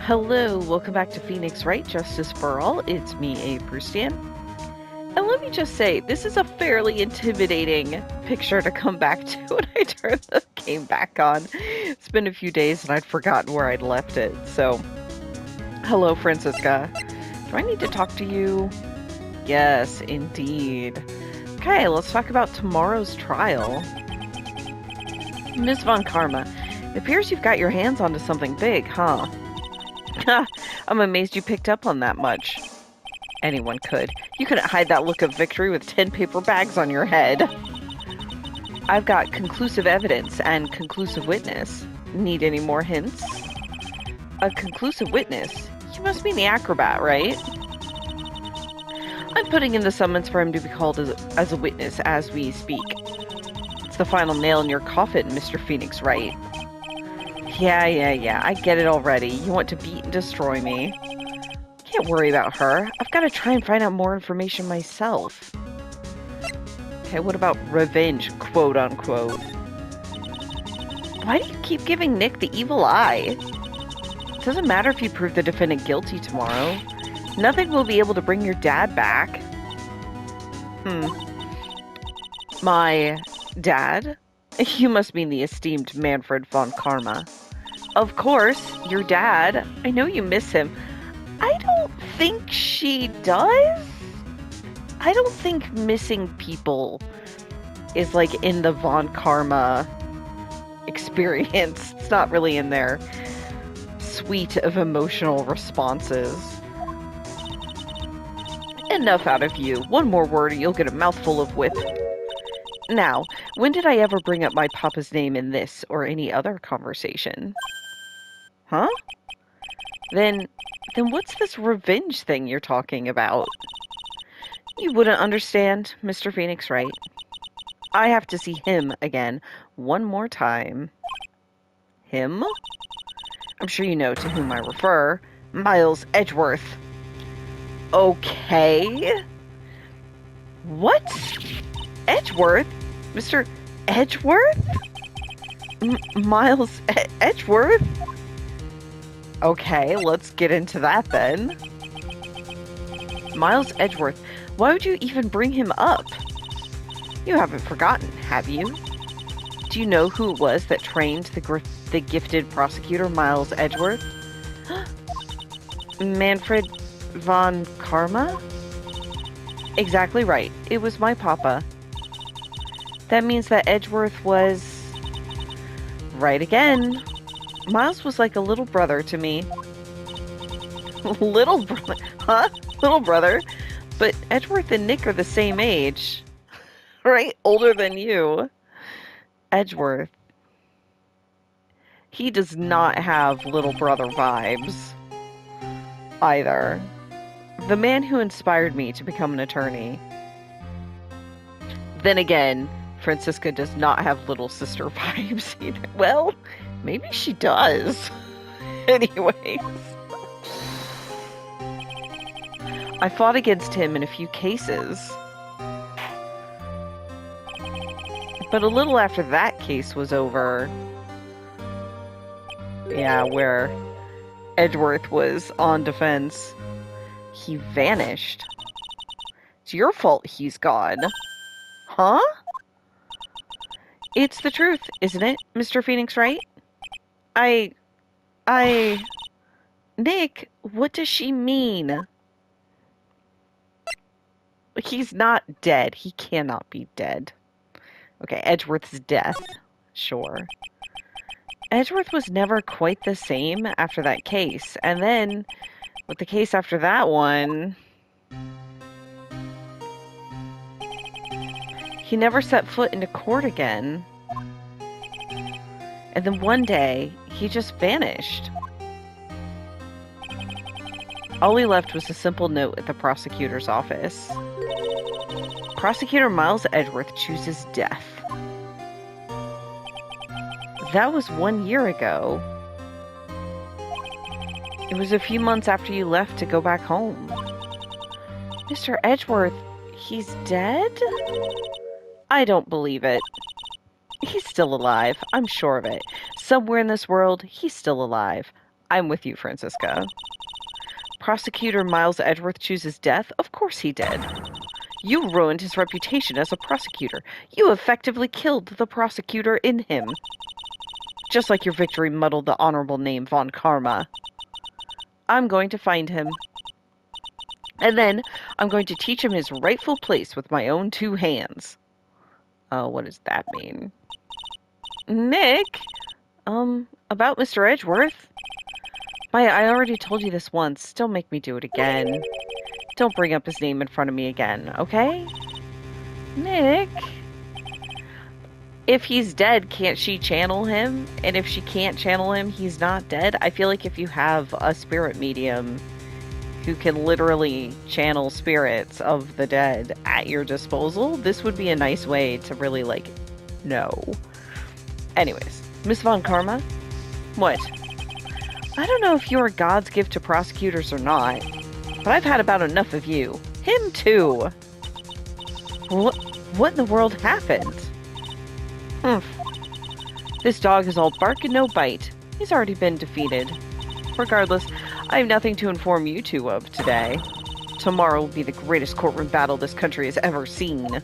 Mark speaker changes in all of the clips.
Speaker 1: Hello, welcome back to Phoenix Wright, Justice for All. It's me, Abe Brustian. And let me just say, this is a fairly intimidating picture to come back to when I turn the game back on. It's been a few days and I'd forgotten where I'd left it. So, hello, Francisca. Do I need to talk to you? Yes, indeed. Okay, let's talk about tomorrow's trial. Ms. Von Karma, it appears you've got your hands onto something big, huh? I'm amazed you picked up on that much. Anyone could. You couldn't hide that look of victory with 10 paper bags on your head. I've got conclusive evidence and conclusive witness. Need any more hints? A conclusive witness? You must mean the acrobat, right? I'm putting in the summons for him to be called as a witness as we speak. It's the final nail in your coffin, Mr. Phoenix Wright. Yeah, I get it already. You want to beat and destroy me. Can't worry about her. I've got to try and find out more information myself. Okay, what about revenge, quote unquote? Why do you keep giving Nick the evil eye? It doesn't matter if you prove the defendant guilty tomorrow. Nothing will be able to bring your dad back. My dad? You must mean the esteemed Manfred von Karma. Of course, your dad. I know you miss him. I don't think she does. I don't think missing people is like in the Von Karma experience. It's not really in their suite of emotional responses. Enough out of you. One more word and you'll get a mouthful of whip. Now, when did I ever bring up my papa's name in this or any other conversation? Huh? Then what's this revenge thing you're talking about? You wouldn't understand, Mr. Phoenix Wright. I have to see him again one more time. Him? I'm sure you know to whom I refer. Miles Edgeworth. Okay. What? Edgeworth? Mr. Edgeworth? Miles Edgeworth? Okay, let's get into that then. Miles Edgeworth, why would you even bring him up? You haven't forgotten, have you? Do you know who it was that trained the gifted prosecutor Miles Edgeworth? Manfred von Karma? Exactly right. It was my papa. That means that Edgeworth was... right again. Miles was like a little brother to me. Little brother? Huh? Little brother? But Edgeworth and Nick are the same age. Right? Older than you. Edgeworth. He does not have little brother vibes. Either. The man who inspired me to become an attorney. Then again, Francisca does not have little sister vibes either. Well, maybe she does. Anyways. I fought against him in a few cases. But a little after that case was over, yeah, where Edgeworth was on defense, he vanished. It's your fault he's gone. Huh? It's the truth, isn't it, Mr. Phoenix Wright? Nick, what does she mean? He's not dead. He cannot be dead. Okay, Edgeworth's death. Sure. Edgeworth was never quite the same after that case. And then, with the case after that one, he never set foot into court again. And then one day, he just vanished. All he left was a simple note at the prosecutor's office. Prosecutor Miles Edgeworth chooses death. That was 1 year ago. It was a few months after you left to go back home. Mr. Edgeworth, he's dead? I don't believe it. He's still alive. I'm sure of it. Somewhere in this world, he's still alive. I'm with you, Francisca. Prosecutor Miles Edgeworth chooses death? Of course he did. You ruined his reputation as a prosecutor. You effectively killed the prosecutor in him. Just like your victory muddled the honorable name Von Karma. I'm going to find him. And then I'm going to teach him his rightful place with my own 2 hands. What does that mean? Nick? About Mr. Edgeworth? I already told you this once. Don't make me do it again. Don't bring up his name in front of me again, okay? Nick? If he's dead, can't she channel him? And if she can't channel him, he's not dead? I feel like if you have a spirit medium who can literally channel spirits of the dead at your disposal, this would be a nice way to really, know. Anyways, Miss Von Karma? What? I don't know if you're God's gift to prosecutors or not, but I've had about enough of you. Him too. What in the world happened? This dog is all bark and no bite. He's already been defeated. Regardless, I have nothing to inform you 2 of today. Tomorrow will be the greatest courtroom battle this country has ever seen.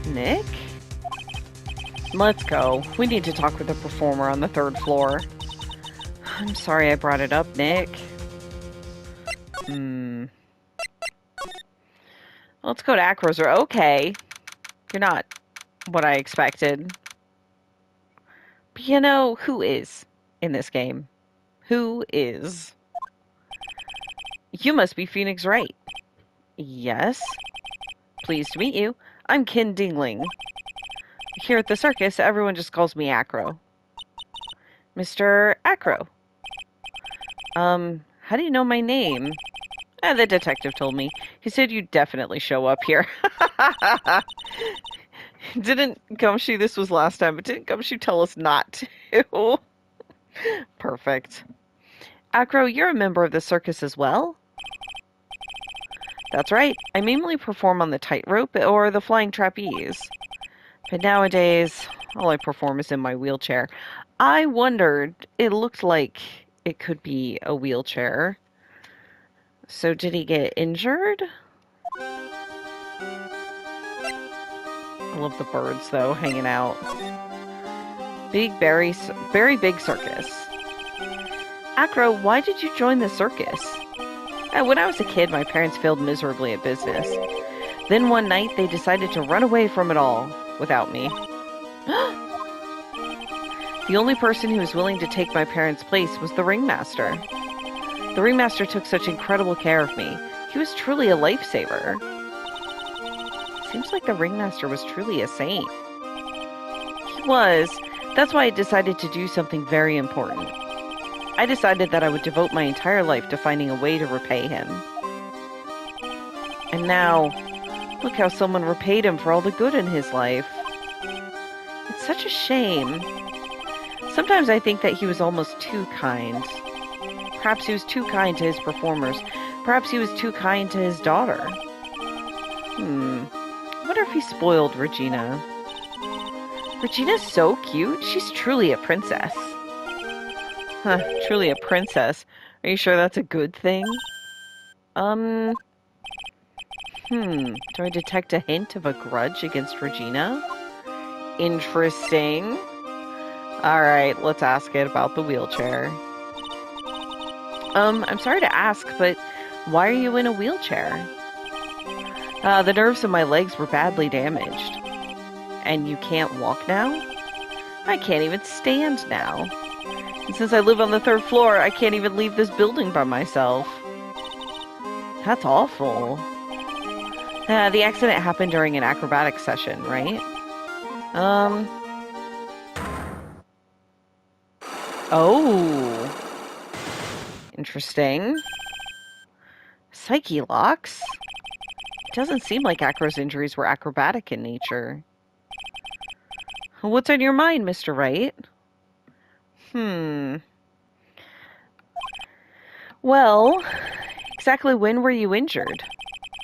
Speaker 1: Nick? Let's go. We need to talk with the performer on the 3rd floor. I'm sorry I brought it up, Nick. Let's go to Acroser. Okay. You're not what I expected. But you know, who is in this game? Who is? You must be Phoenix Wright. Yes. Pleased to meet you. I'm Ken Dingling. Here at the circus, everyone just calls me Acro. Mr. Acro. How do you know my name? The detective told me. He said you'd definitely show up here. Didn't Gumshoe, this was last time, but didn't Gumshoe tell us not to? Perfect. Acro, you're a member of the circus as well? That's right. I mainly perform on the tightrope or the flying trapeze. But nowadays, all I perform is in my wheelchair. I wondered, it looked like it could be a wheelchair. So did he get injured? I love the birds, though, hanging out. Very big circus. Acro, why did you join the circus? When I was a kid, my parents failed miserably at business. Then one night, they decided to run away from it all without me. The only person who was willing to take my parents' place was the ringmaster. The ringmaster took such incredible care of me. He was truly a lifesaver. Seems like the ringmaster was truly a saint. He was. That's why I decided to do something very important. I decided that I would devote my entire life to finding a way to repay him. And now, look how someone repaid him for all the good in his life. It's such a shame. Sometimes I think that he was almost too kind. Perhaps he was too kind to his performers. Perhaps he was too kind to his daughter. I wonder if he spoiled Regina. Regina's so cute. She's truly a princess. Truly a princess. Are you sure that's a good thing? Do I detect a hint of a grudge against Regina? Interesting. Alright, let's ask it about the wheelchair. I'm sorry to ask, but why are you in a wheelchair? The nerves of my legs were badly damaged. And you can't walk now? I can't even stand now. And since I live on the 3rd floor, I can't even leave this building by myself. That's awful. The accident happened during an acrobatic session, right? Oh. Interesting. Psyche locks? It doesn't seem like Acro's injuries were acrobatic in nature. What's on your mind, Mr. Wright? Well, exactly when were you injured?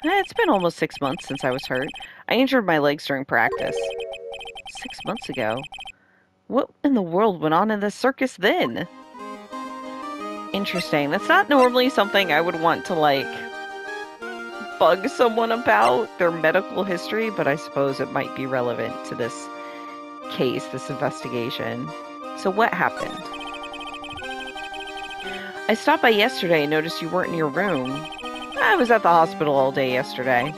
Speaker 1: It's been almost 6 months since I was hurt. I injured my legs during practice. 6 months ago? What in the world went on in the circus then? Interesting. That's not normally something I would want to, like, bug someone about, their medical history, but I suppose it might be relevant to this case, this investigation. So what happened? I stopped by yesterday and noticed you weren't in your room. I was at the hospital all day yesterday.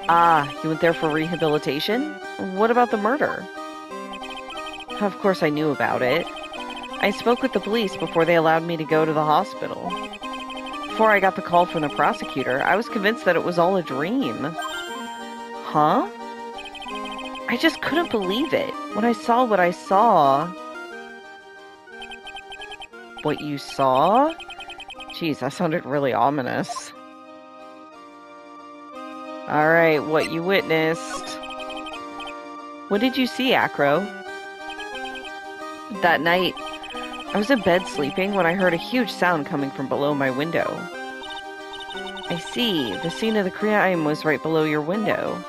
Speaker 1: Ah, you went there for rehabilitation? What about the murder? Of course I knew about it. I spoke with the police before they allowed me to go to the hospital. Before I got the call from the prosecutor, I was convinced that it was all a dream. Huh? I just couldn't believe it. When I saw what I saw... What you saw? Jeez, that sounded really ominous. Alright, what you witnessed. What did you see, Acro? That night, I was in bed sleeping when I heard a huge sound coming from below my window. I see. The scene of the crime was right below your window.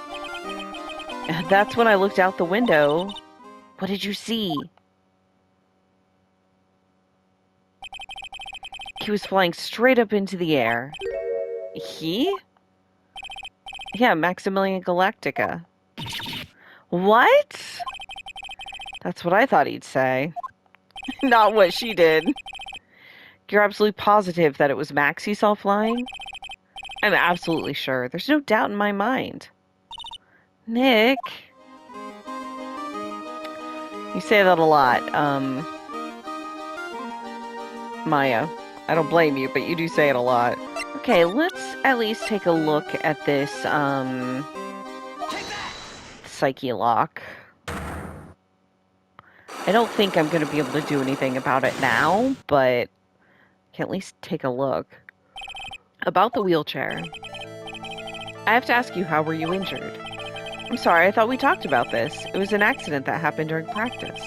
Speaker 1: That's when I looked out the window. What did you see? He was flying straight up into the air. He? Yeah, Maximilian Galactica. What? That's what I thought he'd say. Not what she did. You're absolutely positive that it was Max he saw flying? I'm absolutely sure. There's no doubt in my mind. Nick. You say that a lot. Maya. I don't blame you, but you do say it a lot. Okay, let's at least take a look at this, psyche lock. I don't think I'm going to be able to do anything about it now, but I can at least take a look. About the wheelchair. I have to ask you, how were you injured? I'm sorry, I thought we talked about this. It was an accident that happened during practice.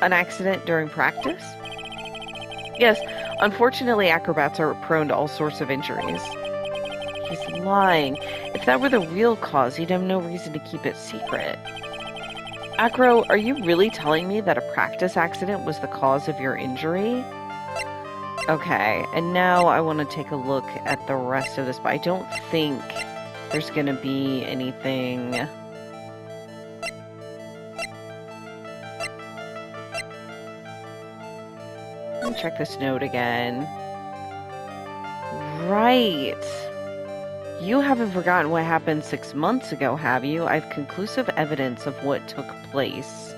Speaker 1: An accident during practice? Yes, unfortunately acrobats are prone to all sorts of injuries. He's lying. If that were the real cause, he'd have no reason to keep it secret. Acro, are you really telling me that a practice accident was the cause of your injury? Okay, and now I want to take a look at the rest of this, but I don't think there's going to be anything... Let me check this note again. Right. You haven't forgotten what happened 6 months ago, have you? I have conclusive evidence of what took place.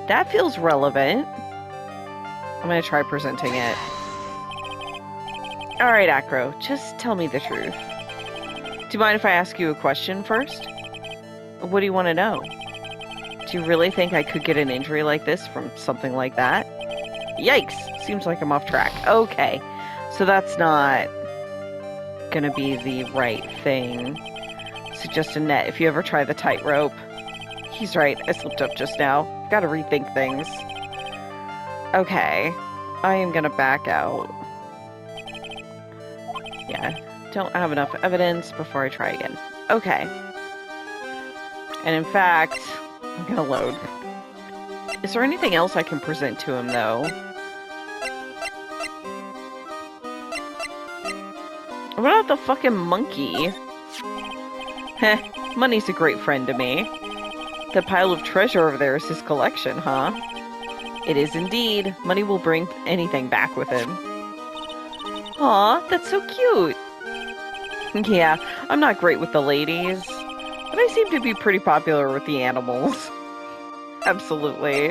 Speaker 1: That feels relevant. I'm going to try presenting it. Alright, Acro, just tell me the truth. Do you mind if I ask you a question first? What do you want to know? Do you really think I could get an injury like this from something like that? Yikes! Seems like I'm off track. Okay, so that's not gonna be the right thing. So just a net if you ever try the tightrope. He's right, I slipped up just now. Gotta rethink things. Okay, I am gonna back out. Yeah, don't have enough evidence before I try again. Okay. And in fact, I'm gonna load. Is there anything else I can present to him, though? What about the fucking monkey? Heh, money's a great friend to me. The pile of treasure over there is his collection, huh? It is indeed. Money will bring anything back with him. Aw, that's so cute. Yeah, I'm not great with the ladies, but I seem to be pretty popular with the animals. Absolutely.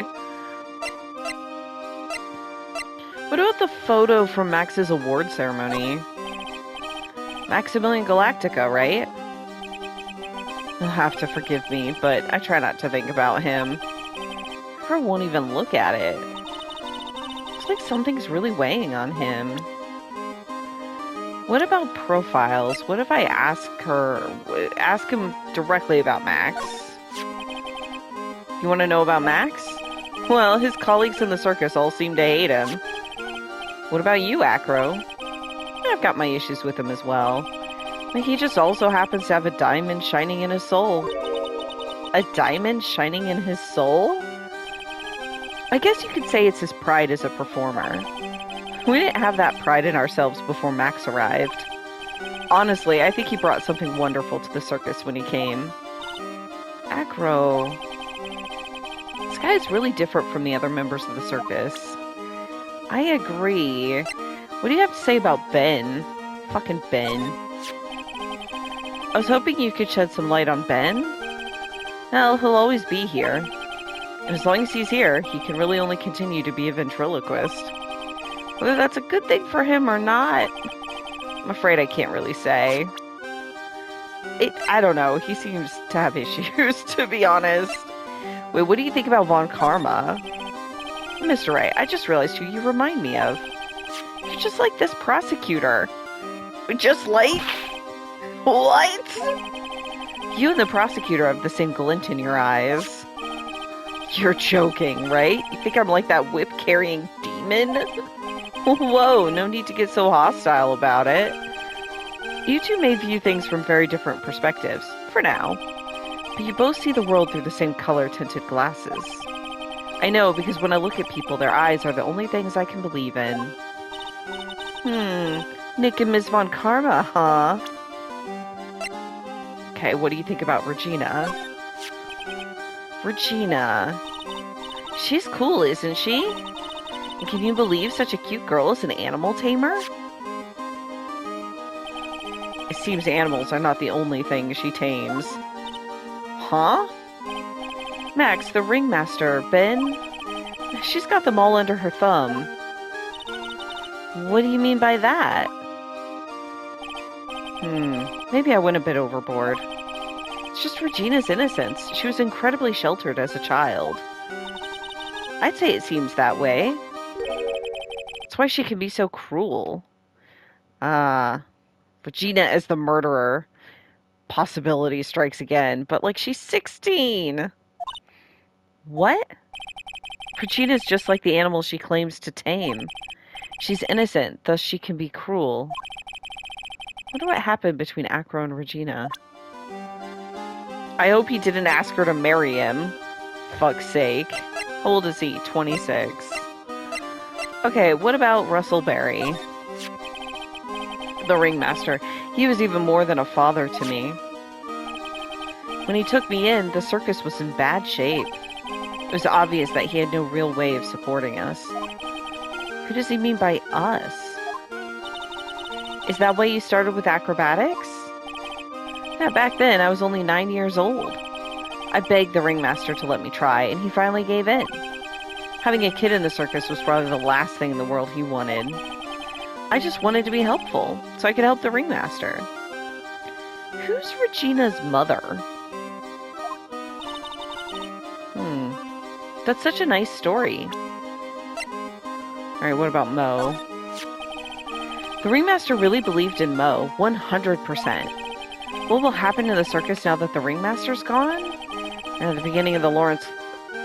Speaker 1: What about the photo from Max's award ceremony? Maximilian Galactica, right? You'll have to forgive me, but I try not to think about him. I won't even look at it. Looks like something's really weighing on him. What about profiles? What if I ask him directly about Max? You want to know about Max? Well, his colleagues in the circus all seem to hate him. What about you, Acro? I've got my issues with him as well. But he just also happens to have a diamond shining in his soul. A diamond shining in his soul? I guess you could say it's his pride as a performer. We didn't have that pride in ourselves before Max arrived. Honestly, I think he brought something wonderful to the circus when he came. Acro. This guy is really different from the other members of the circus. I agree. What do you have to say about Ben? Fucking Ben. I was hoping you could shed some light on Ben. Well, he'll always be here. And as long as he's here, he can really only continue to be a ventriloquist. Whether that's a good thing for him or not, I'm afraid I can't really say. I don't know. He seems to have issues, to be honest. Wait, what do you think about Von Karma? Mr. Wright, I just realized who you remind me of. You're just like this prosecutor. Just like? What? You and the prosecutor have the same glint in your eyes. You're joking, right? You think I'm like that whip-carrying demon? Whoa, no need to get so hostile about it. You two may view things from very different perspectives, for now. But you both see the world through the same color-tinted glasses. I know, because when I look at people, their eyes are the only things I can believe in. Nick and Ms. Von Karma, huh? Okay, what do you think about Regina? Regina. She's cool, isn't she? And can you believe such a cute girl is an animal tamer? It seems animals are not the only thing she tames. Huh? Max, the ringmaster, Ben? She's got them all under her thumb. What do you mean by that? Maybe I went a bit overboard. It's just Regina's innocence. She was incredibly sheltered as a child. I'd say it seems that way. That's why she can be so cruel. Regina as the murderer. Possibility strikes again, but like she's 16. What? Regina's just like the animal she claims to tame. She's innocent, thus she can be cruel. Wonder what happened between Acro and Regina. I hope he didn't ask her to marry him. Fuck's sake. How old is he? 26. Okay, what about Russell Berry? The ringmaster. He was even more than a father to me. When he took me in, the circus was in bad shape. It was obvious that he had no real way of supporting us. Who does he mean by us? Is that why you started with acrobatics? Yeah, back then I was only 9 years old. I begged the ringmaster to let me try, and he finally gave in. Having a kid in the circus was probably the last thing in the world he wanted. I just wanted to be helpful, so I could help the ringmaster. Who's Regina's mother? That's such a nice story. Alright, what about Mo? The ringmaster really believed in Mo, 100%. What will happen to the circus now that the ringmaster's gone? At the beginning of the Lawrence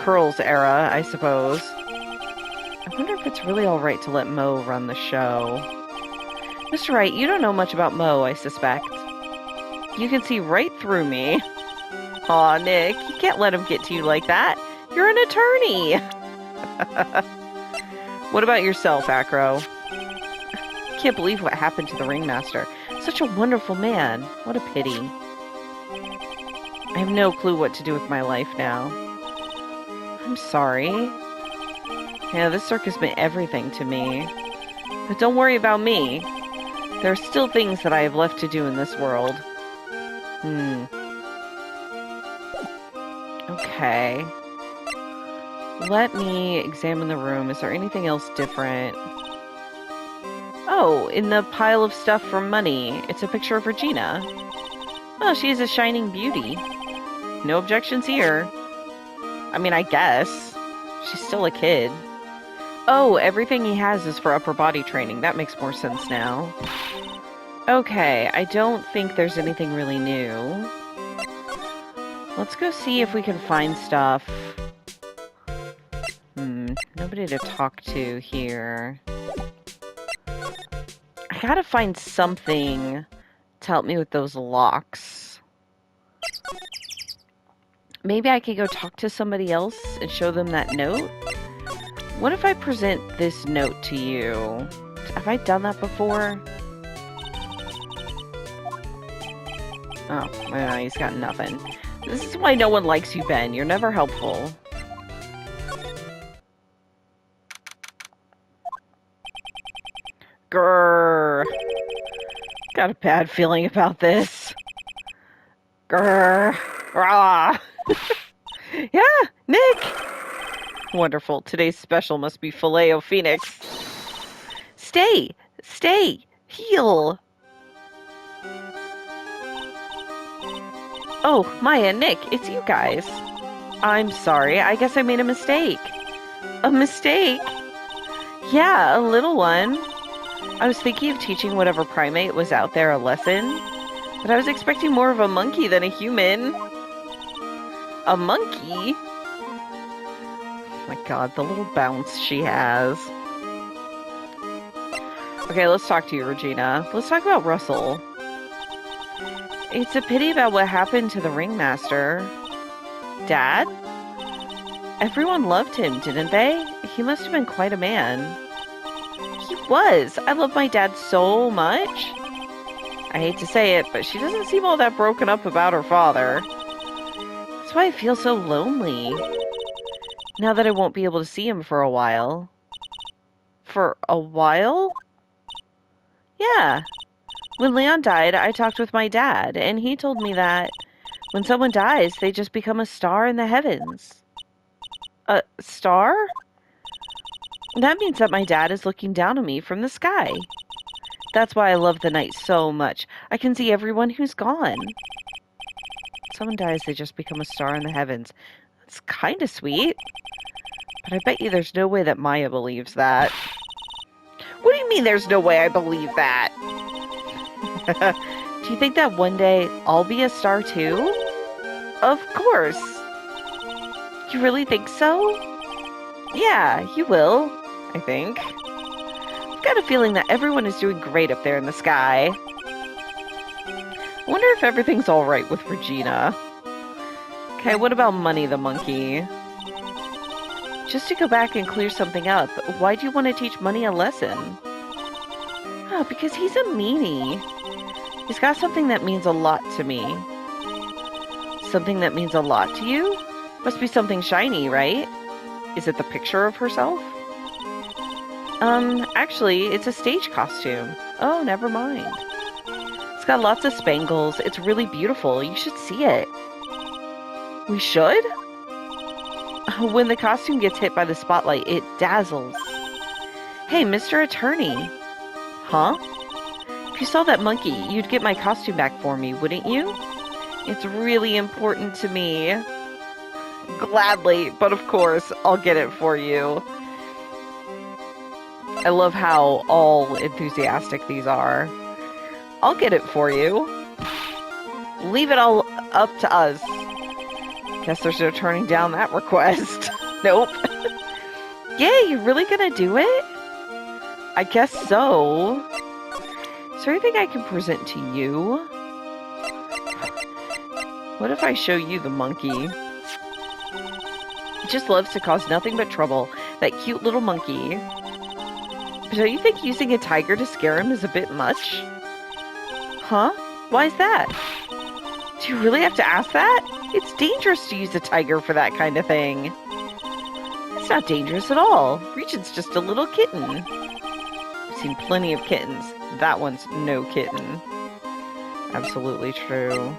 Speaker 1: Curls era, I suppose. I wonder if it's really alright to let Mo run the show. Mr. Wright, you don't know much about Mo, I suspect. You can see right through me. Aw, Nick, you can't let him get to you like that. You're an attorney. What about yourself, Acro? I can't believe what happened to the ringmaster. Such a wonderful man. What a pity. I have no clue what to do with my life now. I'm sorry. Yeah, this circus meant everything to me. But don't worry about me. There are still things that I have left to do in this world. Okay. Let me examine the room. Is there anything else different? Oh, in the pile of stuff for money, it's a picture of Regina. Oh, she's a shining beauty. No objections here. I mean, I guess. She's still a kid. Oh, everything he has is for upper body training. That makes more sense now. Okay, I don't think there's anything really new. Let's go see if we can find stuff. Nobody to talk to here. I gotta find something to help me with those locks. Maybe I could go talk to somebody else and show them that note? What if I present this note to you? Have I done that before? Oh, well, he's got nothing. This is why no one likes you, Ben. You're never helpful. Grrr. Got a bad feeling about this. Grrr. Rah. Yeah, Nick. Wonderful. Today's special must be Filet-O-Phoenix. Stay. Stay. Heal. Oh, Maya, Nick, it's you guys. I'm sorry. I guess I made a mistake. A mistake? Yeah, a little one. I was thinking of teaching whatever primate was out there a lesson, but I was expecting more of a monkey than a human. A monkey? Oh my god, the little bounce she has. Okay, let's talk to you, Regina. Let's talk about Russell. It's a pity about what happened to the ringmaster. Dad? Everyone loved him, didn't they? He must have been quite a man. He was. I love my dad so much. I hate to say it, but she doesn't seem all that broken up about her father. That's why I feel so lonely. Now that I won't be able to see him for a while. For a while? Yeah. When Leon died, I talked with my dad, and he told me that when someone dies, they just become a star in the heavens. A star? That means that my dad is looking down on me from the sky. That's why I love the night so much. I can see everyone who's gone. Someone dies, they just become a star in the heavens. That's kind of sweet. But I bet you there's no way that Maya believes that. What do you mean there's no way I believe that? Do you think that one day I'll be a star too? Of course. You really think so? Yeah, you will, I think. I've got a feeling that everyone is doing great up there in the sky. I wonder if everything's alright with Regina. Okay, what about Money the monkey? Just to go back and clear something up, why do you want to teach Money a lesson? Oh, because he's a meanie. He's got something that means a lot to me. Something that means a lot to you? Must be something shiny, right? Is it the picture of herself? Actually, it's a stage costume. Oh, never mind. It's got lots of spangles. It's really beautiful. You should see it. We should? When the costume gets hit by the spotlight, it dazzles. Hey, Mr. Attorney. Huh? If you saw that monkey, you'd get my costume back for me, wouldn't you? It's really important to me. Gladly, but of course, I'll get it for you. I love how all enthusiastic these are. I'll get it for you. Leave it all up to us. Guess there's no turning down that request. Nope. Yeah, you're really gonna do it? I guess so. Is there anything I can present to you? What if I show you the monkey? He just loves to cause nothing but trouble. That cute little monkey. But don't you think using a tiger to scare him is a bit much? Huh? Why is that? Do you really have to ask that? It's dangerous to use a tiger for that kind of thing. It's not dangerous at all. Regent's just a little kitten. I've seen plenty of kittens. That one's no kitten. Absolutely true.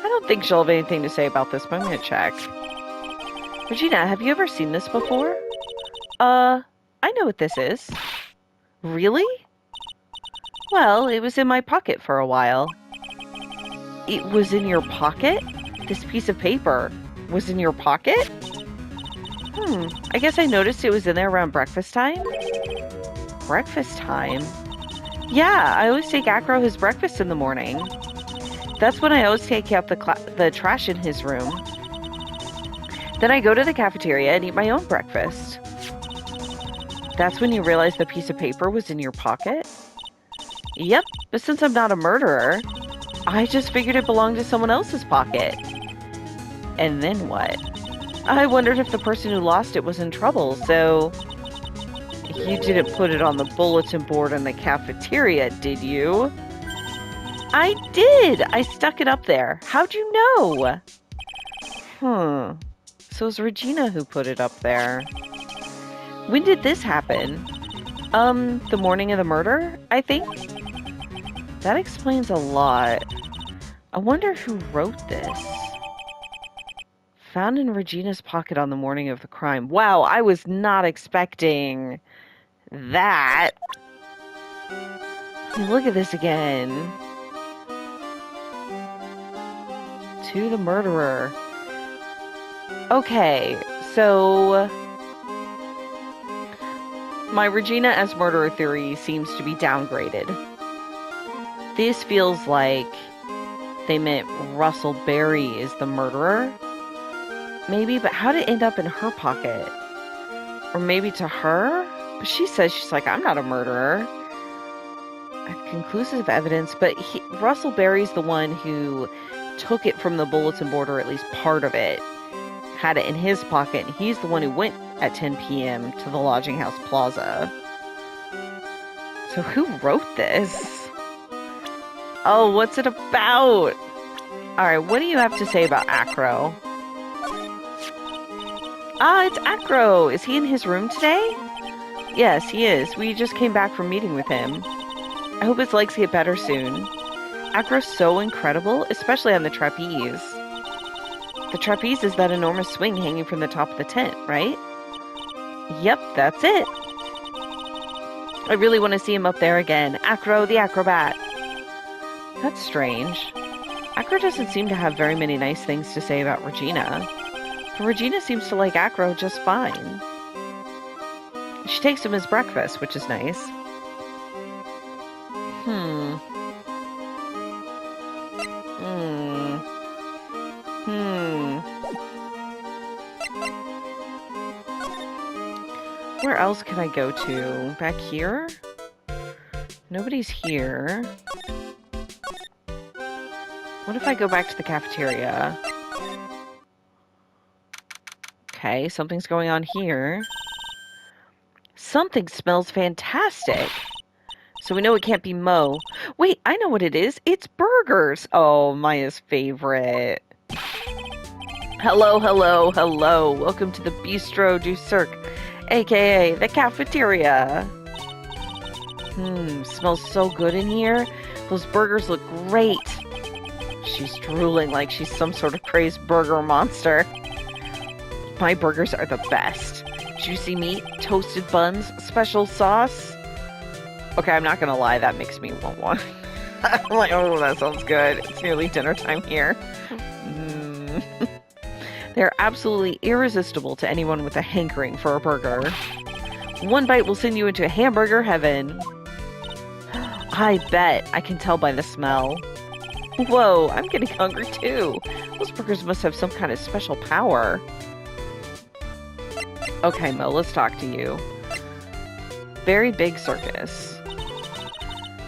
Speaker 1: I don't think she'll have anything to say about this, but I'm going to check. Regina, have you ever seen this before? I know what this is. Really? Well, it was in my pocket for a while. It was in your pocket? This piece of paper was in your pocket? I guess I noticed it was in there around breakfast time. Breakfast time? Yeah, I always take Acro his breakfast in the morning. That's when I always take out the trash in his room. Then I go to the cafeteria and eat my own breakfast. That's when you realize the piece of paper was in your pocket? Yep, but since I'm not a murderer, I just figured it belonged to someone else's pocket. And then what? I wondered if the person who lost it was in trouble, so... You didn't put it on the bulletin board in the cafeteria, did you? I did! I stuck it up there. How'd you know? So it was Regina who put it up there. When did this happen? The morning of the murder, I think? That explains a lot. I wonder who wrote this. Found in Regina's pocket on the morning of the crime. Wow, I was not expecting that. Look at this again. To the murderer. Okay, so... My Regina as murderer theory seems to be downgraded. This feels like they meant Russell Berry is the murderer. Maybe, but how did it end up in her pocket? Or maybe to her? But she says, she's like, I'm not a murderer. I have conclusive evidence, but Russell Berry's the one who took it from the bulletin board, or at least part of it. Had it in his pocket, and he's the one who went at 10 p.m. to the Lodging House Plaza. So who wrote this? Oh, what's it about? Alright, what do you have to say about Acro? Ah, it's Acro! Is he in his room today? Yes, he is. We just came back from meeting with him. I hope his legs get better soon. Acro's so incredible, especially on the trapeze. The trapeze is that enormous swing hanging from the top of the tent, right? Yep, that's it. I really want to see him up there again. Acro the acrobat. That's strange. Acro doesn't seem to have very many nice things to say about Regina. But Regina seems to like Acro just fine. She takes him as breakfast, which is nice. Where else can I go to? Back here? Nobody's here. What if I go back to the cafeteria? Okay, something's going on here. Something smells fantastic. So we know it can't be Mo. Wait, I know what it is. It's burgers. Oh, Maya's favorite. Hello, hello, hello. Welcome to the Bistro du Cirque, aka the cafeteria. Smells so good in here. Those burgers look great. She's drooling like she's some sort of crazed burger monster. My burgers are the best. Juicy meat, toasted buns, special sauce. Okay, I'm not gonna lie, that makes me want one. I'm like, oh, that sounds good. It's nearly dinner time here. They're absolutely irresistible to anyone with a hankering for a burger. One bite will send you into hamburger heaven. I bet. I can tell by the smell. Whoa, I'm getting hungry too. Those burgers must have some kind of special power. Okay, Mo, let's talk to you. Very big circus.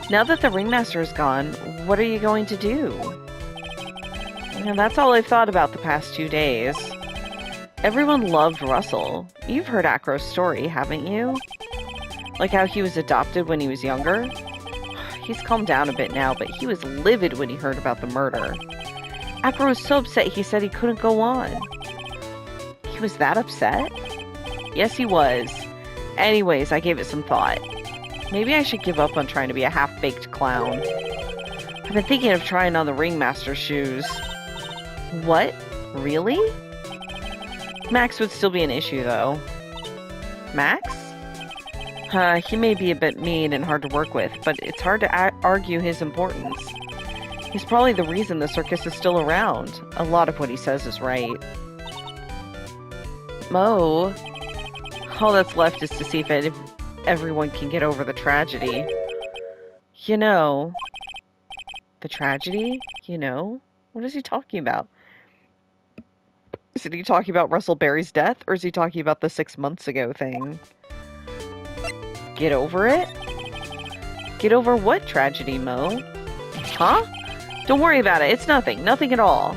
Speaker 1: Now that the ringmaster is gone, what are you going to do? And that's all I've thought about the past 2 days. Everyone loved Russell. You've heard Acro's story, haven't you? Like how he was adopted when he was younger? He's calmed down a bit now, but he was livid when he heard about the murder. Acro was so upset he said he couldn't go on. He was that upset? Yes, he was. Anyways, I gave it some thought. Maybe I should give up on trying to be a half-baked clown. I've been thinking of trying on the ringmaster's shoes. What? Really? Max would still be an issue, though. Max? He may be a bit mean and hard to work with, but it's hard to argue his importance. He's probably the reason the circus is still around. A lot of what he says is right. Mo, all that's left is to see if everyone can get over the tragedy. You know. The tragedy? You know? What is he talking about? Is he talking about Russell Berry's death, or is he talking about the 6 months ago thing? Get over it? Get over what tragedy, Mo? Huh? Don't worry about it. It's nothing. Nothing at all.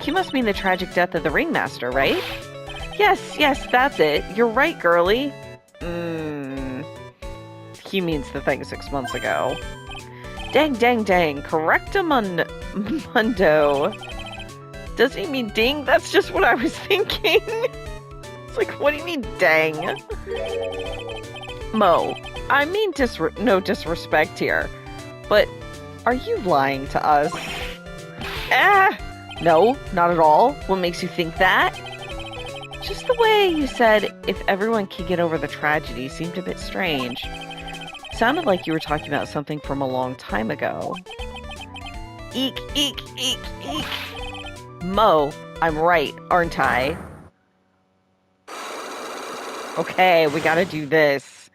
Speaker 1: you must mean the tragic death of the ringmaster, right? Yes, that's it. You're right, girlie. He means the thing 6 months ago. Dang. Correctamundo. Does he mean ding? That's just what I was thinking. It's like, what do you mean, dang? Mo, I mean no disrespect here, but are you lying to us? No, not at all. What makes you think that? Just the way you said, if everyone could get over the tragedy, seemed a bit strange. Sounded like you were talking about something from a long time ago. Eek. Mo, I'm right, aren't I? Okay, we gotta do this.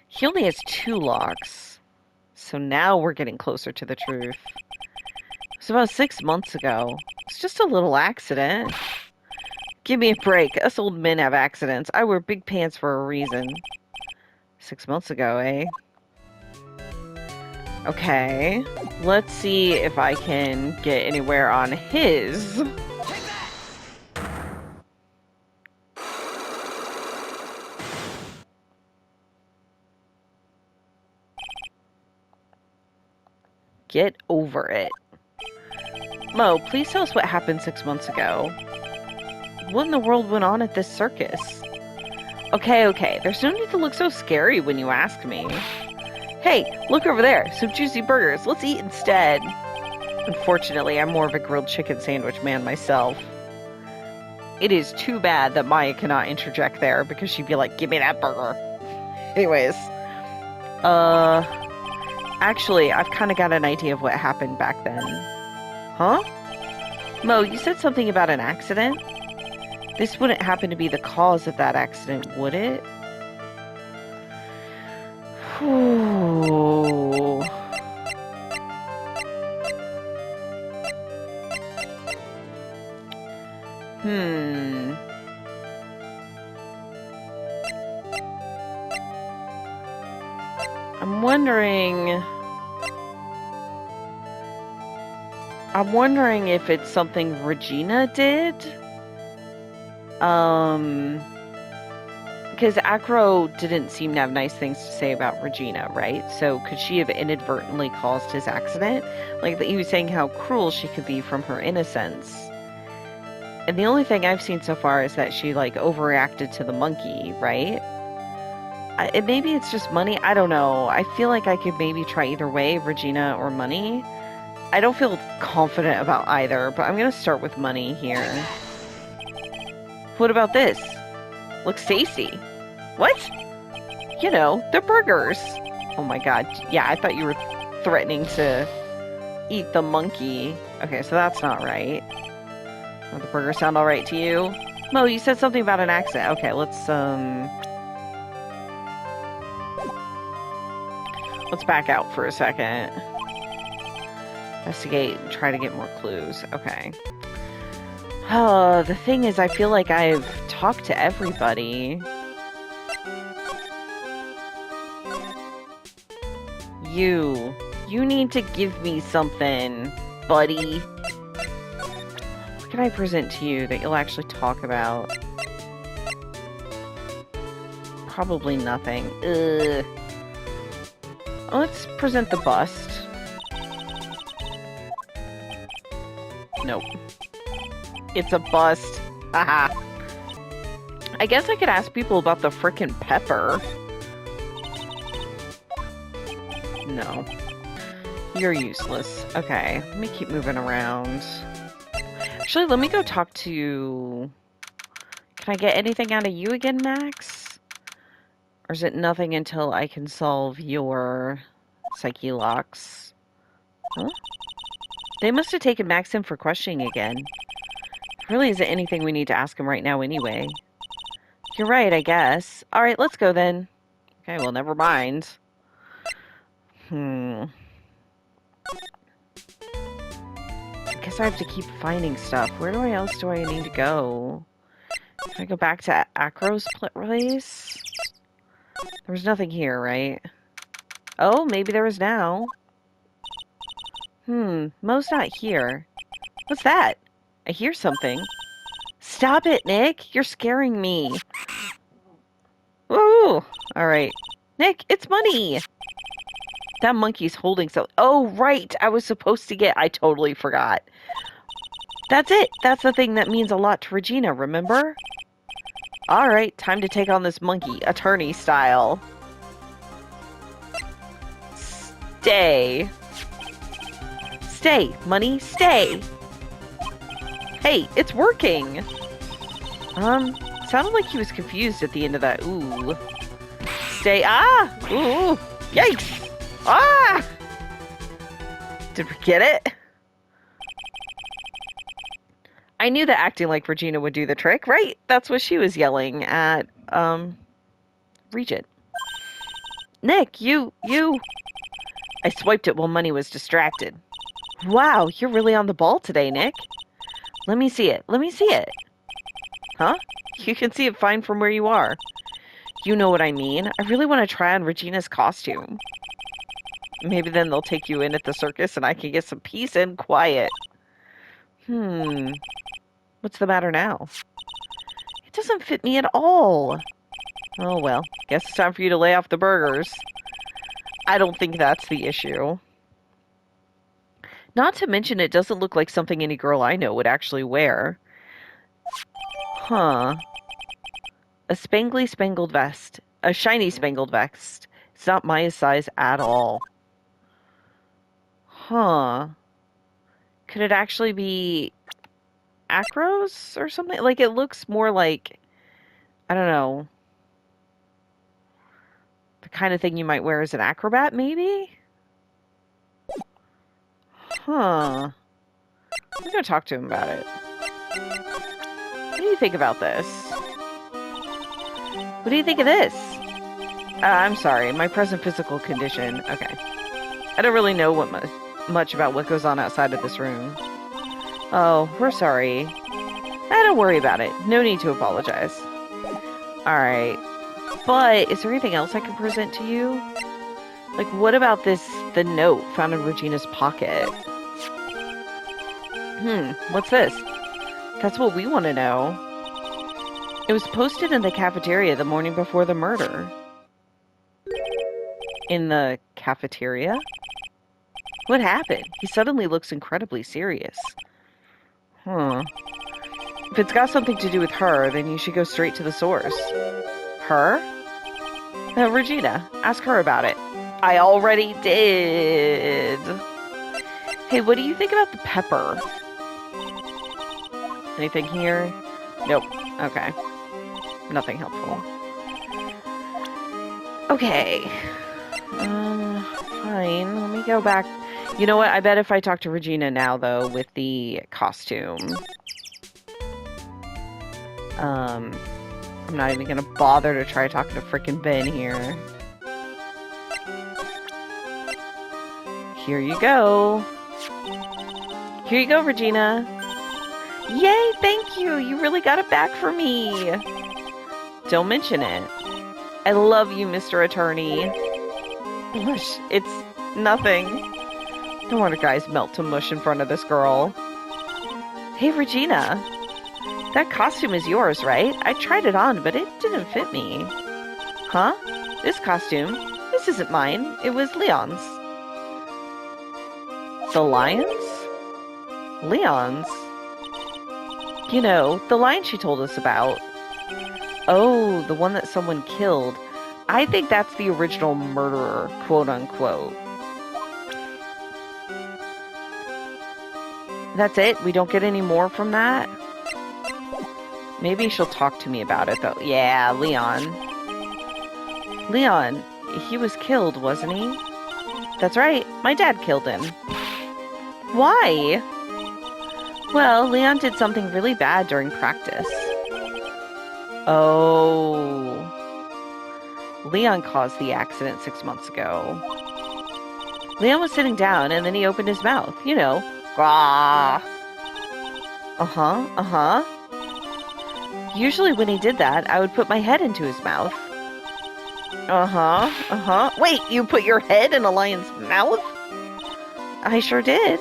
Speaker 1: He only has 2 locks. So now we're getting closer to the truth. It was about 6 months ago. It's just a little accident. Give me a break. Us old men have accidents. I wear big pants for a reason. 6 months ago, eh? Okay. Let's see if I can get anywhere on his. Get over it. Mo, please tell us what happened 6 months ago. What in the world went on at this circus? Okay. There's no need to look so scary when you ask me. Hey, look over there. Some juicy burgers. Let's eat instead. Unfortunately, I'm more of a grilled chicken sandwich man myself. It is too bad that Maya cannot interject there because she'd be like, give me that burger. Anyways. Actually, I've kind of got an idea of what happened back then. Huh? Mo, you said something about an accident? This wouldn't happen to be the cause of that accident, would it? Ooh. I'm wondering if it's something Regina did? Because Acro didn't seem to have nice things to say about Regina, right? So could she have inadvertently caused his accident? Like, he was saying how cruel she could be from her innocence. And the only thing I've seen so far is that she, like, overreacted to the monkey, right? Maybe it's just money. I don't know. I feel like I could maybe try either way, Regina or money. I don't feel confident about either, but I'm going to start with money here. What about this? Looks tasty. What? You know, the burgers. Oh my god. Yeah, I thought you were threatening to eat the monkey. Okay, so that's not right. Oh, the burgers sound alright to you? Mo, you said something about an accident. Okay, let's back out for a second. Investigate and try to get more clues. Okay. The thing is, I feel like I've talked to everybody. You need to give me something, buddy. What can I present to you that you'll actually talk about? Probably nothing. Ugh. Let's present the bust. Nope. It's a bust. Haha. I guess I could ask people about the frickin' pepper. No. You're useless. Okay, let me keep moving around. Actually, let me go talk to... Can I get anything out of you again, Max? Or is it nothing until I can solve your psyche locks? Huh? They must have taken Max in for questioning again. There really isn't anything we need to ask him right now anyway. You're right, I guess. Alright, let's go then. Okay, well, never mind. I guess I have to keep finding stuff. Where else do I need to go? Can I go back to Acro's place? There was nothing here, right? Oh, maybe there is now. Mo's not here. What's that? I hear something. Stop it, Nick. You're scaring me. Ooh. All right. Nick, it's money. That monkey's holding so. Oh, right. I was supposed to get. I totally forgot. That's it. That's the thing that means a lot to Regina, remember? All right. Time to take on this monkey, attorney style. Stay. Stay, money, stay. Hey, it's working. Sounded like he was confused at the end of that. Ooh. Stay. Ah! Ooh. Yikes! Ah! Did we get it? I knew that acting like Regina would do the trick, right? That's what she was yelling at, Regent. Nick, you. I swiped it while Money was distracted. Wow, you're really on the ball today, Nick. Let me see it. Huh? You can see it fine from where you are. You know what I mean. I really want to try on Regina's costume. Maybe then they'll take you in at the circus and I can get some peace and quiet. What's the matter now? It doesn't fit me at all. Oh well, guess it's time for you to lay off the burgers. I don't think that's the issue. Not to mention it doesn't look like something any girl I know would actually wear. Huh. A spangly spangled vest. A shiny spangled vest. It's not my size at all. Huh. Could it actually be acros or something? Like, it looks more like, I don't know, the kind of thing you might wear as an acrobat, maybe? Huh. I'm gonna talk to him about it. What do you think about this? What do you think of this? I'm sorry, my present physical condition. Okay. I don't really know much about what goes on outside of this room. Oh, we're sorry. Don't worry about it. No need to apologize. Alright. But, is there anything else I can present to you? Like, what about the note found in Regina's pocket? What's this? That's what we want to know. It was posted in the cafeteria the morning before the murder. In the cafeteria? What happened? He suddenly looks incredibly serious. If it's got something to do with her, then you should go straight to the source. Her? Regina. Ask her about it. I already did. Hey, what do you think about the pepper? Anything here? Nope. Okay. Nothing helpful. Okay. Fine. Let me go back. You know what? I bet if I talk to Regina now, though, with the costume. I'm not even gonna bother to try talking to frickin' Ben here. Here you go. Here you go, Regina. Yay, thank you. You really got it back for me. Don't mention it. I love you, Mr. Attorney. Mush, it's nothing. No wonder guys melt to mush in front of this girl. Hey, Regina. That costume is yours, right? I tried it on, but it didn't fit me. Huh? This costume? This isn't mine. It was Leon's. The lion's? Leon's? You know, the lion she told us about. Oh, the one that someone killed. I think that's the original murderer, quote unquote. That's it? We don't get any more from that? Maybe she'll talk to me about it, though. Yeah, Leon. Leon, he was killed, wasn't he? That's right. My dad killed him. Why? Well, Leon did something really bad during practice. Oh. Leon caused the accident 6 months ago. Leon was sitting down, and then he opened his mouth. You know. Grah. Uh-huh. Usually when he did that, I would put my head into his mouth. Wait, you put your head in a lion's mouth? I sure did.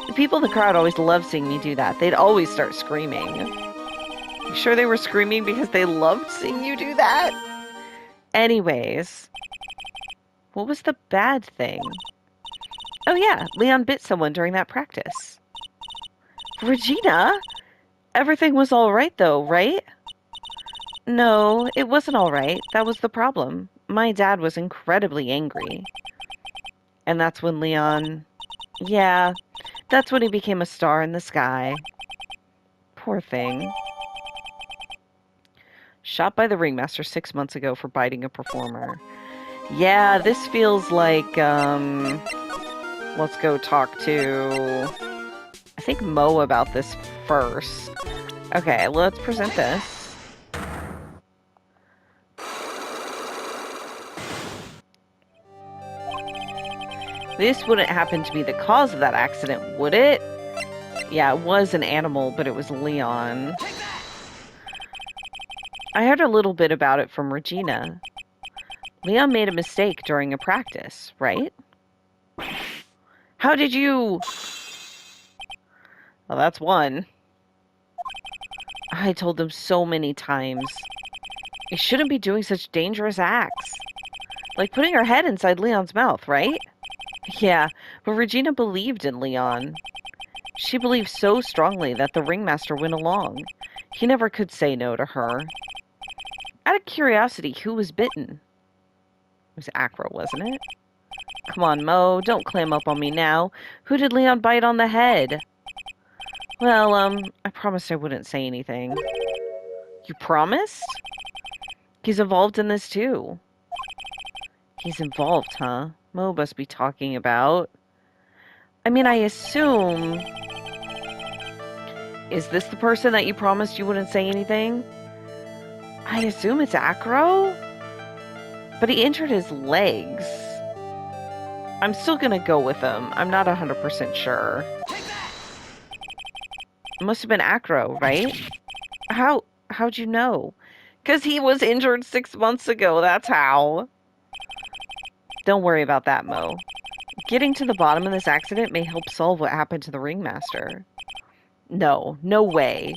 Speaker 1: The people in the crowd always loved seeing me do that. They'd always start screaming. You sure they were screaming because they loved seeing you do that? Anyways, what was the bad thing? Oh yeah, Leon bit someone during that practice. Regina? Everything was all right though, right? No, it wasn't all right. That was the problem. My dad was incredibly angry. And that's when Leon... Yeah, that's when he became a star in the sky. Poor thing. Shot by the ringmaster 6 months ago for biting a performer. Yeah, this feels like, let's go talk to, I think, Mo about this first. Okay, let's present this. This wouldn't happen to be the cause of that accident, would it? Yeah, it was an animal, but it was Leon. I heard a little bit about it from Regina. Leon made a mistake during a practice, right? How did you... Well, that's one. I told them so many times. I shouldn't be doing such dangerous acts. Like putting her head inside Leon's mouth, right? Yeah, but Regina believed in Leon. She believed so strongly that the ringmaster went along. He never could say no to her. Out of curiosity, who was bitten? It was Acro, wasn't it? Come on, Mo, don't clam up on me now. Who did Leon bite on the head? Well, I promised I wouldn't say anything. You promised? He's involved in this too. He's involved, huh? Mo must be talking about... I mean, I assume... Is this the person that you promised you wouldn't say anything? I assume it's Acro? But he injured his legs. I'm still gonna go with him. I'm not 100% sure. It must have been Acro, right? How'd you know? Because he was injured 6 months ago, that's how. Don't worry about that, Mo. Getting to the bottom of this accident may help solve what happened to the ringmaster. No way.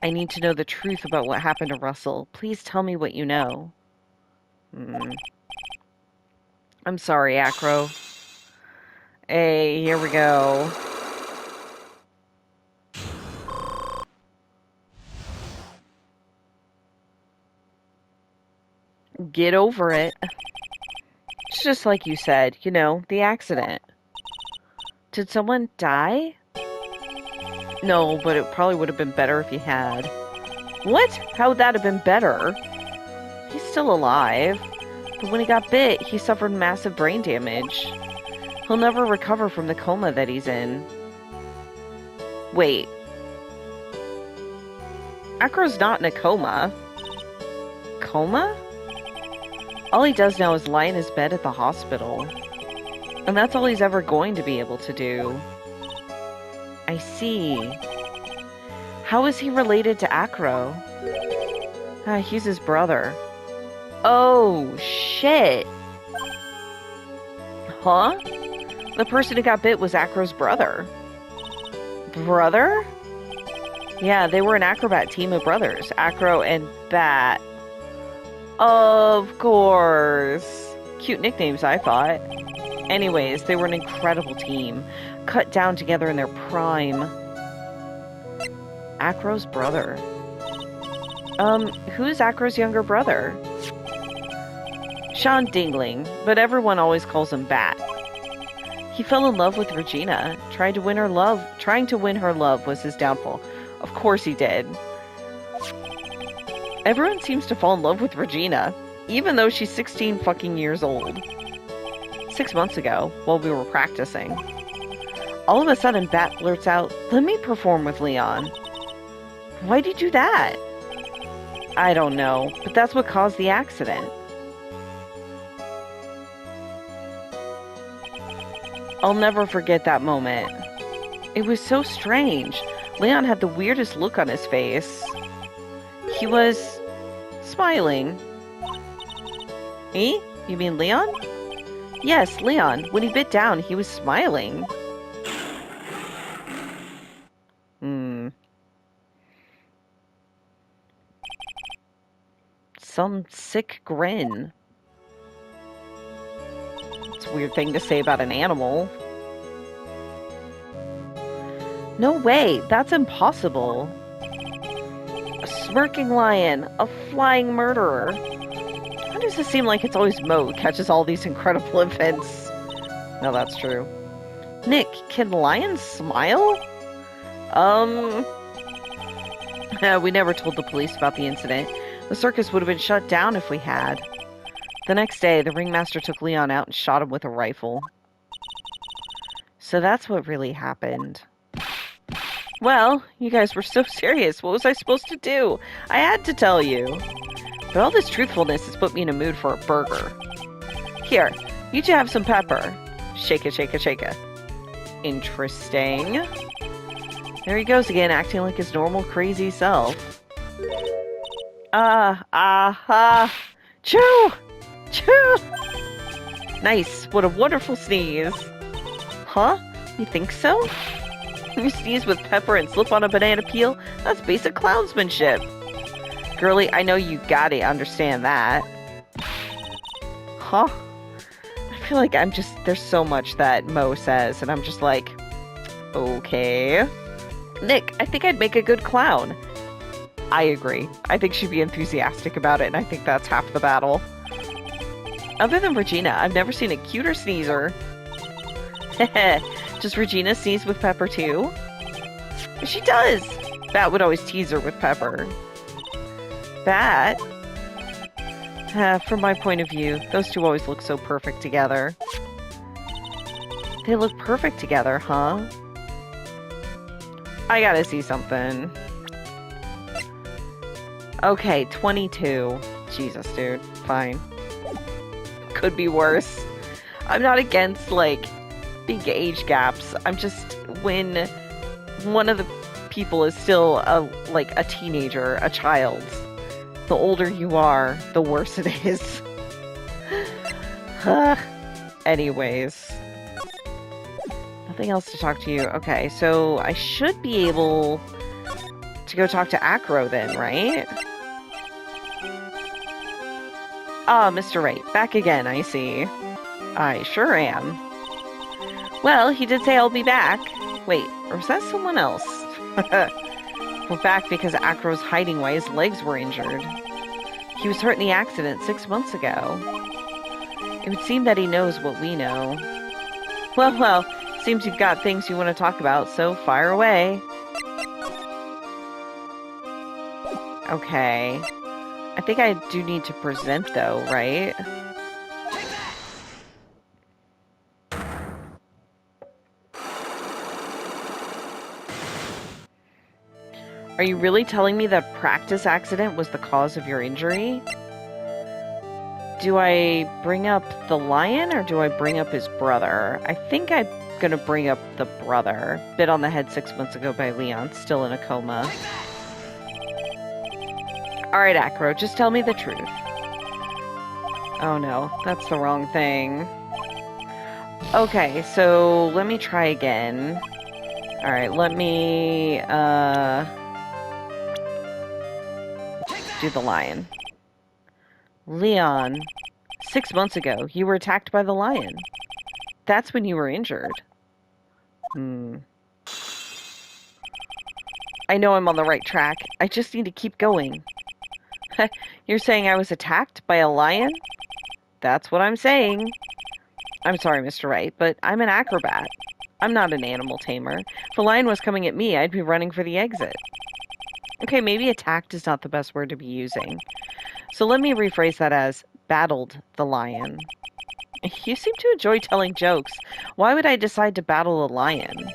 Speaker 1: I need to know the truth about what happened to Russell. Please tell me what you know. I'm sorry, Acro. Hey, here we go. Get over it. It's just like you said, you know, the accident. Did someone die? No, but it probably would have been better if he had. What? How would that have been better? He's still alive. But when he got bit, he suffered massive brain damage. He'll never recover from the coma that he's in. Wait. Acro's not in a coma. Coma? All he does now is lie in his bed at the hospital. And that's all he's ever going to be able to do. I see. How is he related to Acro? He's his brother. Oh, shit. Huh? The person who got bit was Acro's brother. Brother? Yeah, they were an acrobat team of brothers. Acro and Bat. Of course. Cute nicknames, I thought. Anyways, they were an incredible team. Cut down together in their prime. Acro's brother. Who's Acro's younger brother? Sean Dingling, but everyone always calls him Bat. He fell in love with Regina. Trying to win her love was his downfall. Of course he did. Everyone seems to fall in love with Regina, even though she's 16 fucking years old. 6 months ago, while we were practicing. All of a sudden, Bat blurts out, "Let me perform with Leon." Why'd he do that? I don't know, but that's what caused the accident. I'll never forget that moment. It was so strange. Leon had the weirdest look on his face. He was smiling. Me? You mean Leon? Yes, Leon. When he bit down, he was smiling. some sick grin. It's a weird thing to say about an animal. No way, that's impossible. A smirking lion, a flying murderer. Why does it seem like it's always Mo who catches all these incredible events? No, that's true. Nick, can lions smile? We never told the police about the incident. The circus would have been shut down if we had. The next day, the ringmaster took Leon out and shot him with a rifle. So that's what really happened. Well, you guys were so serious. What was I supposed to do? I had to tell you. But all this truthfulness has put me in a mood for a burger. Here, you two have some pepper. Shake it, shake it, shake it. Interesting. There he goes again, acting like his normal crazy self. Choo! Choo! Nice, what a wonderful sneeze. Huh? You think so? You sneeze with pepper and slip on a banana peel? That's basic clownsmanship. Girlie, I know you gotta understand that. Huh? I feel like there's so much that Mo says, and I'm just like, okay. Nick, I think I'd make a good clown. I agree. I think she'd be enthusiastic about it, and I think that's half the battle. Other than Regina, I've never seen a cuter sneezer. Does Regina sneeze with pepper too? She does! Bat would always tease her with pepper. Bat? From my point of view, those two always look so perfect together. They look perfect together, huh? I gotta see something. Okay, 22. Jesus, dude. Fine. Could be worse. I'm not against, like, big age gaps. I'm just, when one of the people is still a teenager, a child, the older you are, the worse it is. Anyways. Nothing else to talk to you. Okay, so I should be able to go talk to Acro then, right? Ah, Mr. Wright. Back again, I see. I sure am. Well, he did say I'll be back. Wait, or was that someone else? We're back because Acro's hiding why his legs were injured. He was hurt in the accident 6 months ago. It would seem that he knows what we know. Well, seems you've got things you want to talk about, so fire away. Okay. I think I do need to present, though, right? Are you really telling me that practice accident was the cause of your injury? Do I bring up the lion or do I bring up his brother? I think I'm gonna bring up the brother. Bit on the head 6 months ago by Leon, still in a coma. Alright, Acro, just tell me the truth. Oh no, that's the wrong thing. Okay, so let me try again. Alright, let me, do the lion. Leon, 6 months ago, you were attacked by the lion. That's when you were injured. I know I'm on the right track. I just need to keep going. You're saying I was attacked by a lion? That's what I'm saying. I'm sorry, Mr. Wright, but I'm an acrobat. I'm not an animal tamer. If a lion was coming at me, I'd be running for the exit. Okay, maybe attacked is not the best word to be using. So let me rephrase that as battled the lion. You seem to enjoy telling jokes. Why would I decide to battle a lion?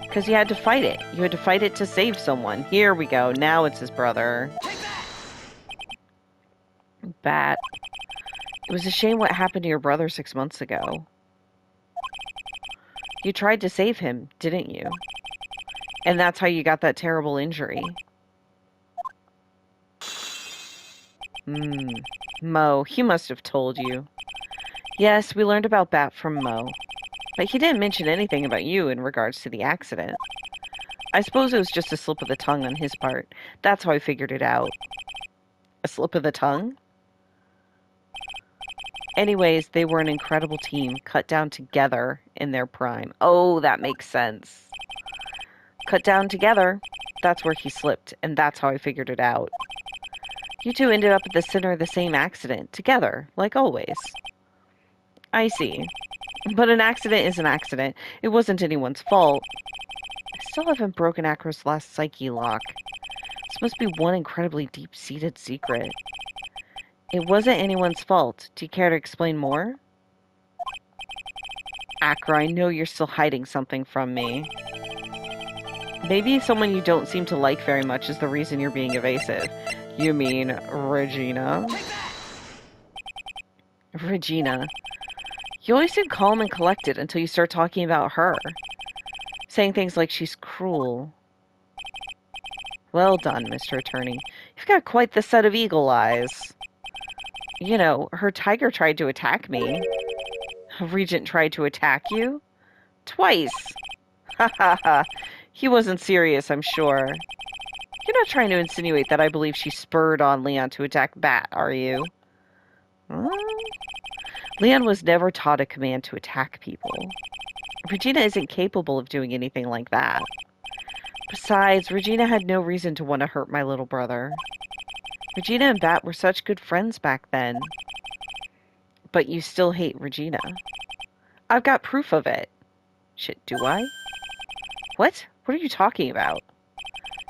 Speaker 1: Because you had to fight it. You had to fight it to save someone. Here we go. Now it's his brother. Bat. It was a shame what happened to your brother 6 months ago. You tried to save him, didn't you? And that's how you got that terrible injury. Mo, he must have told you. Yes, we learned about Bat from Mo. But he didn't mention anything about you in regards to the accident. I suppose it was just a slip of the tongue on his part. That's how I figured it out. A slip of the tongue? Anyways, they were an incredible team, cut down together in their prime. Oh, that makes sense. Cut down together. That's where he slipped, and that's how I figured it out. You two ended up at the center of the same accident, together, like always. I see. But an accident is an accident. It wasn't anyone's fault. I still haven't broken Acro's last psyche lock. This must be one incredibly deep-seated secret. It wasn't anyone's fault. Do you care to explain more? Acro, I know you're still hiding something from me. Maybe someone you don't seem to like very much is the reason you're being evasive. You mean Regina? Regina. You always seem calm and collected until you start talking about her. Saying things like she's cruel. Well done, Mr. Attorney. You've got quite the set of eagle eyes. You know, her tiger tried to attack me. Regent tried to attack you? Twice. Ha ha ha. He wasn't serious, I'm sure. You're not trying to insinuate that I believe she spurred on Leon to attack Bat, are you? Leon was never taught a command to attack people. Regina isn't capable of doing anything like that. Besides, Regina had no reason to want to hurt my little brother. Regina and Bat were such good friends back then. But you still hate Regina. I've got proof of it. Shit, do I? What? What are you talking about?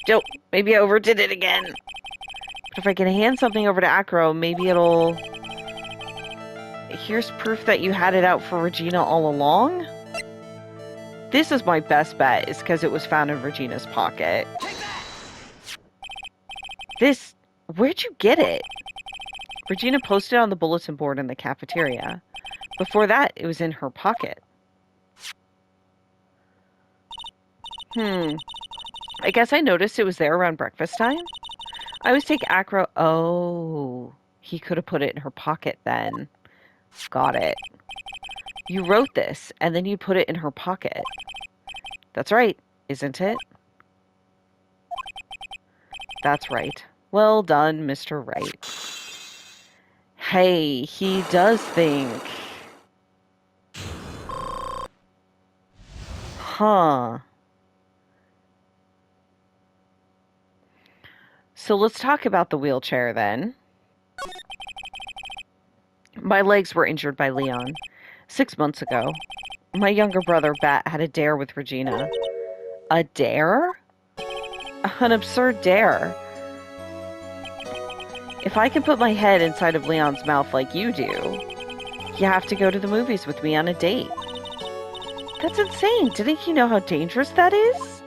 Speaker 1: Dope. Maybe I overdid it again. But if I can hand something over to Acro, maybe it'll... Here's proof that you had it out for Regina all along? This is my best bet, is because it was found in Regina's pocket. This... Where'd you get it? Regina posted it on the bulletin board in the cafeteria. Before that, it was in her pocket. I guess I noticed it was there around breakfast time. I always take Acro... Oh, he could have put it in her pocket then. Got it. You wrote this, and then you put it in her pocket. That's right, isn't it? That's right. Well done, Mr. Wright. Hey, he does think. Huh. So let's talk about the wheelchair then. My legs were injured by Leon 6 months ago. My younger brother, Bat, had a dare with Regina. A dare? An absurd dare. If I can put my head inside of Leon's mouth like you do, you have to go to the movies with me on a date. That's insane. Didn't you know how dangerous that is?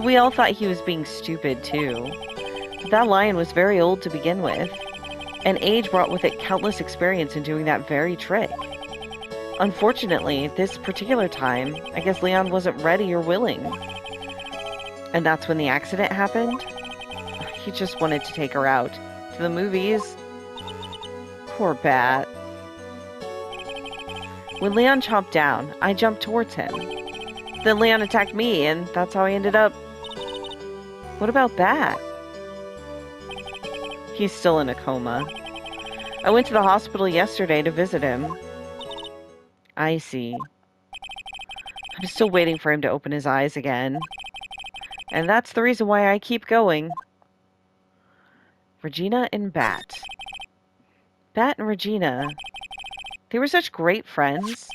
Speaker 1: We all thought he was being stupid, too. But that lion was very old to begin with, and age brought with it countless experience in doing that very trick. Unfortunately, this particular time, I guess Leon wasn't ready or willing. And that's when the accident happened? He just wanted to take her out to the movies. Poor Bat. When Leon chomped down, I jumped towards him. Then Leon attacked me, and that's how I ended up... What about Bat? He's still in a coma. I went to the hospital yesterday to visit him. I see. I'm still waiting for him to open his eyes again. And that's the reason why I keep going. Regina and Bat. Bat and Regina. They were such great friends.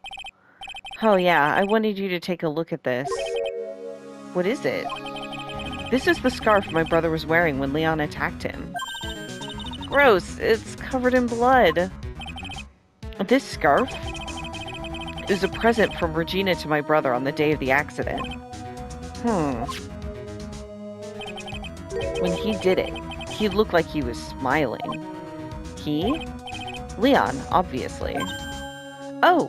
Speaker 1: Oh yeah, I wanted you to take a look at this. What is it? This is the scarf my brother was wearing when Leon attacked him. Gross, it's covered in blood. This scarf is a present from Regina to my brother on the day of the accident. When he did it, he looked like he was smiling. He? Leon, obviously. Oh!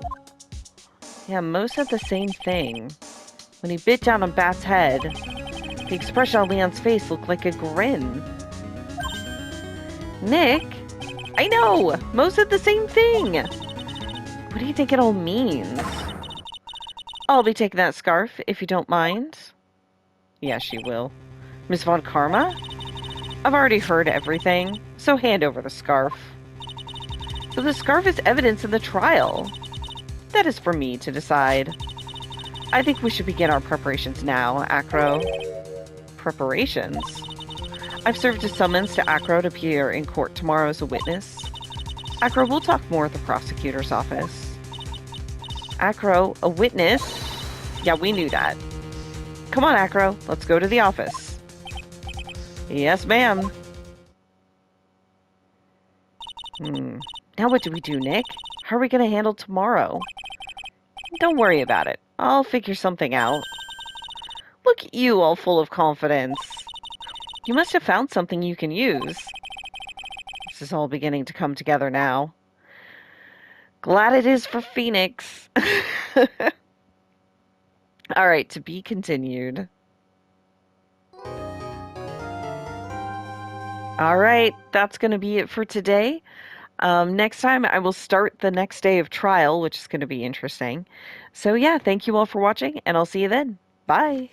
Speaker 1: Yeah, Mo said the same thing. When he bit down on Bat's head, the expression on Leon's face looked like a grin. Nick? I know! Mo said the same thing! What do you think it all means? I'll be taking that scarf, if you don't mind. Yeah, she will. Miss Von Karma? I've already heard everything, So hand over the scarf. So the scarf is evidence in the trial. That is for me to decide. I think we should begin our preparations now, Acro. Preparations? I've served a summons to Acro to appear in court tomorrow as a witness. Acro, we'll talk more at the prosecutor's office. Acro, a witness? Yeah, we knew that. Come on, Acro, let's go to the office. Yes, ma'am. Now what do we do, Nick? How are we going to handle tomorrow? Don't worry about it. I'll figure something out. Look at you, all full of confidence. You must have found something you can use. This is all beginning to come together now. Glad it is for Phoenix. All right, to be continued. All right, that's going to be it for today. Next time, I will start the next day of trial, which is going to be interesting. So yeah, thank you all for watching, and I'll see you then. Bye!